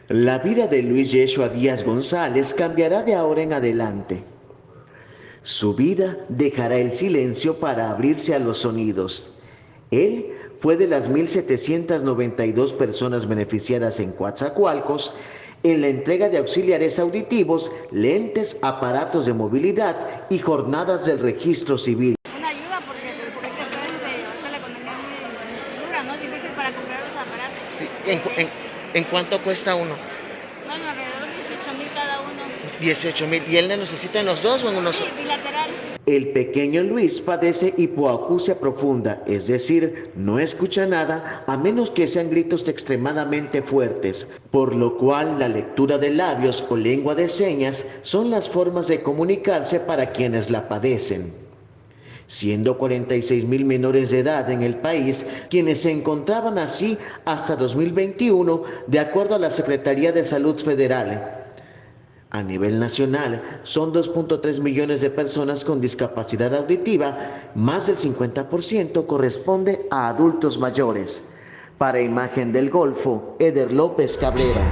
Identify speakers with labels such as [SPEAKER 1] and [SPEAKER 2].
[SPEAKER 1] La vida de Luis Yeshua Díaz González cambiará de ahora en adelante. Su vida dejará el silencio para abrirse a los sonidos. Él fue de las 1,792 personas beneficiadas en Coatzacoalcos en la entrega de auxiliares auditivos, lentes, aparatos de movilidad y jornadas del registro civil.
[SPEAKER 2] Una ayuda porque hay que saber que ahorita la economía es muy dura, ¿no? Es difícil para comprar los aparatos.
[SPEAKER 3] Sí. ¿En cuánto cuesta uno?
[SPEAKER 2] Bueno, alrededor de 18,000 cada uno.
[SPEAKER 3] 18,000. ¿Y él le necesita en los dos o en uno solo?
[SPEAKER 2] Sí, bilateral.
[SPEAKER 1] El pequeño Luis padece hipoacusia profunda, es decir, no escucha nada a menos que sean gritos extremadamente fuertes, por lo cual la lectura de labios o lengua de señas son las formas de comunicarse para quienes la padecen. Siendo 46,000 menores de edad en el país quienes se encontraban así hasta 2021, de acuerdo a la Secretaría de Salud Federal. A nivel nacional, son 2,3 millones de personas con discapacidad auditiva, más del 50% corresponde a adultos mayores. Para Imagen del Golfo, Eder López Cabrera.